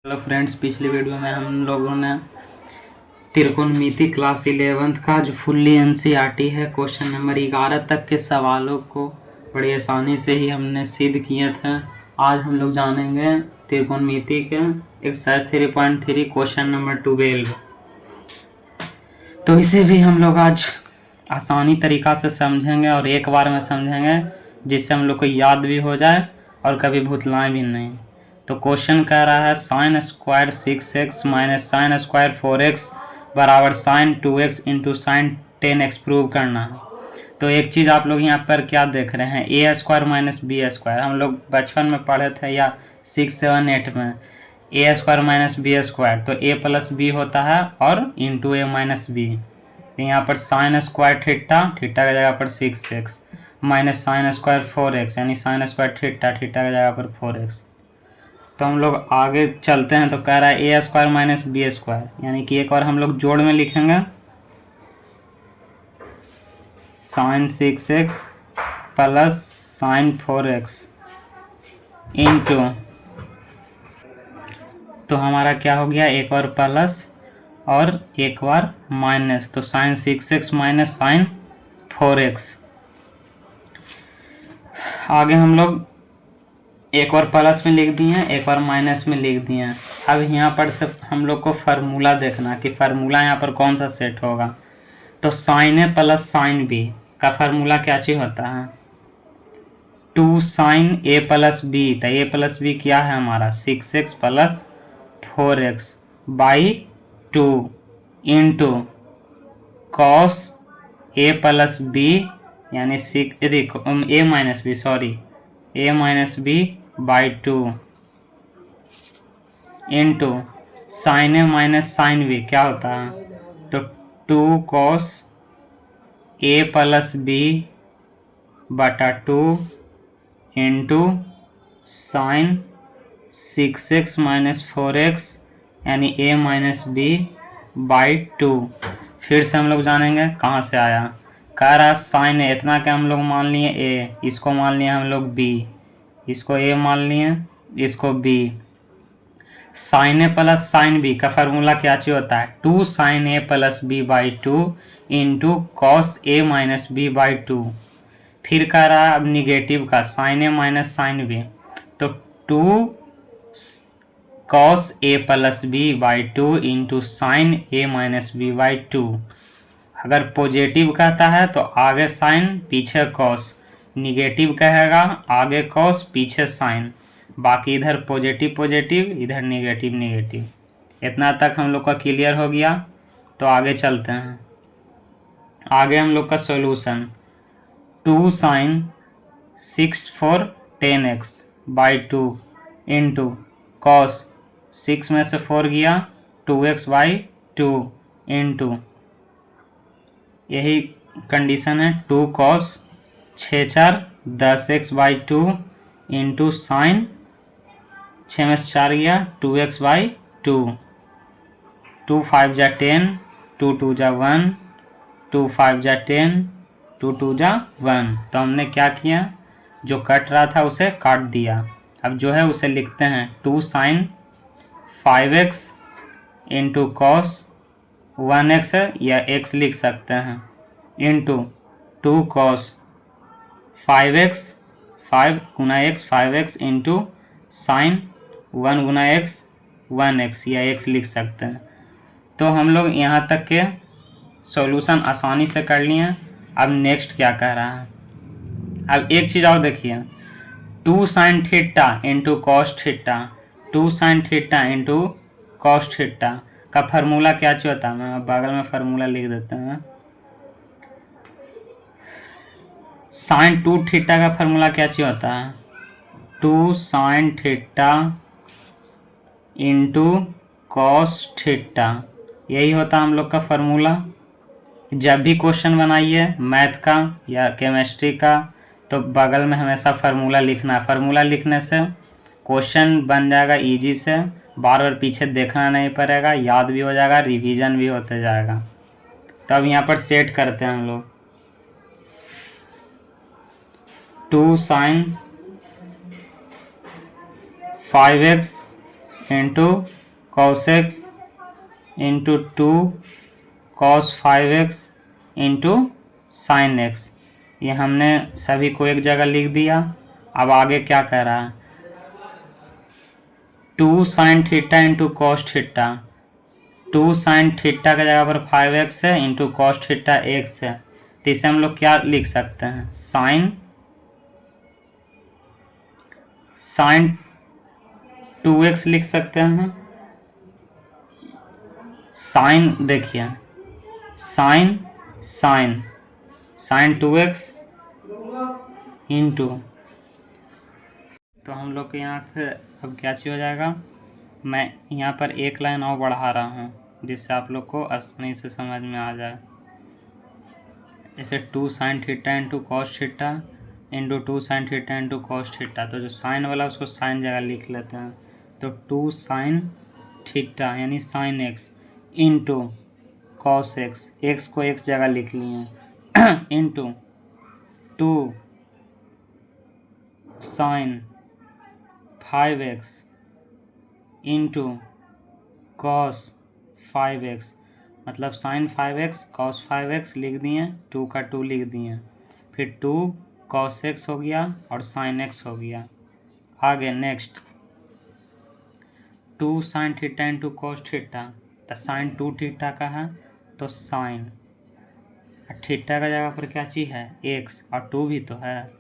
Hello friends, पिछली video में हम लोगों ने त्रिकोणमिति क्लास 11th का जो फुल्ली एनसीईआरटी है क्वेश्चन नंबर 11 तक के सवालों को बड़ी आसानी से ही हमने सिद्ध किए थे। आज हम लोग जानेंगे त्रिकोणमिति के एक्सरसाइज 3.3 क्वेश्चन नंबर 12। तो इसे भी हम लोग आज आसानी तरीका से समझेंगे और एक बार में समझेंगे, जिससे हम लोग को याद भी हो जाए और कभी भुतलाएं भी नहीं। तो क्वेश्चन कह रहा है sine square 6x minus sine square 4x बराबर sign 2x into sine 10x prove करना है। तो एक चीज़ आप लोग यहाँ पर क्या देख रहे हैं, ए स्क्वायर माइनस बी स्क्वायर। हम लोग बचपन में पढ़े थे या 6, 7, 8 में ए स्क्वायर माइनस बी स्क्वायर, तो ए प्लस बी होता है और इंटू ए माइनस बी। यहाँ पर साइन स्क्वायर थीटा, थीटा की जगह पर 6x minus sine square 4x यानी साइन स्क्वायर थीटा, थीटा की जगह पर 4x। तो हम लोग आगे चलते हैं। तो कह रहा है ए स्क्वायर माइनस बी स्क्वायर, यानी कि एक और हम लोग जोड़ में लिखेंगे sign 6x plus sign 4x into, तो हमारा क्या हो गया, एक और प्लस और एक बार माइनस, तो sine 6x minus sine 4x। आगे हम लोग एक और प्लस में लिख दिए, एक और माइनस में लिख दिए। अब यहाँ पर सिर्फ हम लोग को फार्मूला देखना कि फार्मूला यहाँ पर कौन सा सेट होगा। तो sign A plus sine B का फार्मूला क्या चीज होता है, 2 साइन ए प्लस बी। तो ए प्लस बी क्या है हमारा 6x plus 4x by 2 into cos A plus B यानी A minus B, sorry A minus B by 2 into sine A minus sine B क्या होता है, तो 2 कॉस ए प्लस बी बटा 2 into sign 6x minus 4x यानी A minus B by 2। फिर से हम लोग जानेंगे कहाँ से आया। कह रहा साइन ए, इतना क्या हम लोग मान लिए ए, इसको मान लिए हम लोग बी, इसको ए मान लिए, इसको B. Sine A plus sine B का फार्मूला क्या चाहिए होता है, 2 sine A plus B by 2 into cos A minus B by 2। फिर कह रहा है अब निगेटिव का sine A minus sine B, तो 2 cos A plus B by 2 into sine A minus B by 2। अगर पॉजिटिव कहता है तो आगे साइन पीछे कॉस, निगेटिव कहेगा आगे कॉस पीछे साइन, बाकी इधर पॉजिटिव पॉजिटिव इधर निगेटिव निगेटिव। इतना तक हम लोग का क्लियर हो गया। तो आगे चलते हैं। आगे हम लोग का solution 2 sine 6 4 10x by 2 into cos 6 में से 4 गया 2x बाई 2 इंटू, यही कंडीशन है 2 cos 6 4 10x by 2 into sign 6 में से 4 गया 2x बाई 2, 2 5 जा 10, 2 2 जा 1, 2 5 जा 10, 2 2 जा 1। तो हमने क्या किया, जो कट रहा था उसे काट दिया। अब जो है उसे लिखते हैं 2 sine 5x into cos 1x या x लिख सकते हैं इंटू 2 कॉस 5x 5 गुना x 5x इंटू साइन 1 गुना x 1x या x लिख सकते हैं। तो हम लोग यहाँ तक के सॉल्यूशन आसानी से कर लिए। अब नेक्स्ट क्या कह रहा है, अब एक चीज़ और देखिए, 2 sine theta into cos theta, 2 sine theta into cos theta का फार्मूला क्या चाहिए होता है, मैं बगल में फार्मूला लिख देते हैं। साइन 2 थीटा का फार्मूला क्या चाहिए होता है, 2 sine theta into cos theta, यही होता है हम लोग का फार्मूला। जब भी क्वेश्चन बनाइए मैथ का या केमिस्ट्री का, तो बगल में हमेशा फार्मूला लिखना। फार्मूला लिखने से क्वेश्चन बन जाएगा इजी से, बार बार पीछे देखना नहीं पड़ेगा, याद भी हो जाएगा, रिवीजन भी होते जाएगा। तो अब यहाँ पर सेट करते हैं हम लोग 2 sine 5x into cos x into 2 cos 5x into sine x. ये हमने सभी को एक जगह लिख दिया। अब आगे क्या कह रहा है, 2 sine theta into cos theta. 2 sine theta की जगह पर 5x है इंटू कॉस थीटा x है, तो इसे हम लोग क्या लिख सकते हैं, साइन 2x लिख सकते हैं। साइन देखिए, sign sign sign 2x into, तो हम लोग के यहाँ पे अब क्या चीज़ हो जाएगा, मैं यहाँ पर एक लाइन और बढ़ा रहा हूँ जिससे आप लोग को आसानी से समझ में आ जाए। जैसे 2 sine theta into cos theta into 2 sine theta into cos theta, तो जो साइन वाला उसको साइन जगह लिख लेते हैं। तो 2 साइन थीटा यानी sine x into cos x, x को एक्स जगह लिख लिए into 2 sine 5x into cos 5x, मतलब साइन 5x कॉस 5x लिख दिए, 2 का 2 लिख दिए, फिर 2 कॉस x हो गया और साइन x हो गया। आगे next 2 sine theta into cos theta, तो साइन 2 थीटा का है तो साइन, थीटा का जगह पर क्या चीज़ है, x, और 2 भी तो है,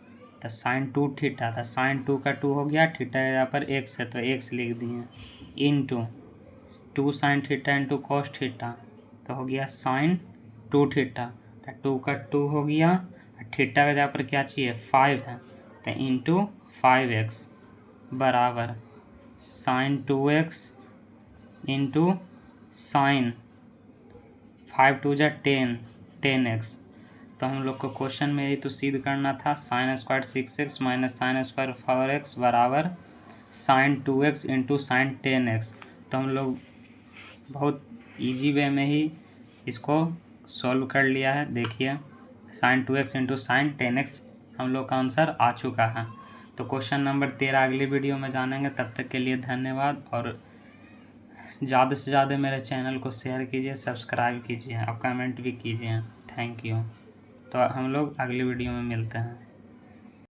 तो साइन 2 थीटा था, साइन 2 का 2 हो गया, थीटा के जगह पर x है तो x लिख दिए into 2 sine theta into cos theta, तो हो गया साइन 2 थीटा, तो 2 का 2 हो गया, थीटा के जगह पर क्या चाहिए 5 है, तो इंटू 5x बराबर साइन 2x इंटू साइन 5 2 जा 10x। तो हम लोग को क्वेश्चन में यही तो सिद्ध करना था, sine square 6x minus sine square 4x बराबर sign 2x into sine 10x। तो हम लोग बहुत इजी वे में ही इसको सॉल्व कर लिया है। देखिए sign 2x into sine 10x हम लोग का आंसर आ चुका है। तो क्वेश्चन नंबर 13 अगली वीडियो में जानेंगे। तब तक के लिए धन्यवाद, और ज़्यादा से ज़्यादा मेरे चैनल को शेयर कीजिए, सब्सक्राइब कीजिए और कमेंट भी कीजिए। Thank you. तो हम लोग अगली वीडियो में मिलते हैं।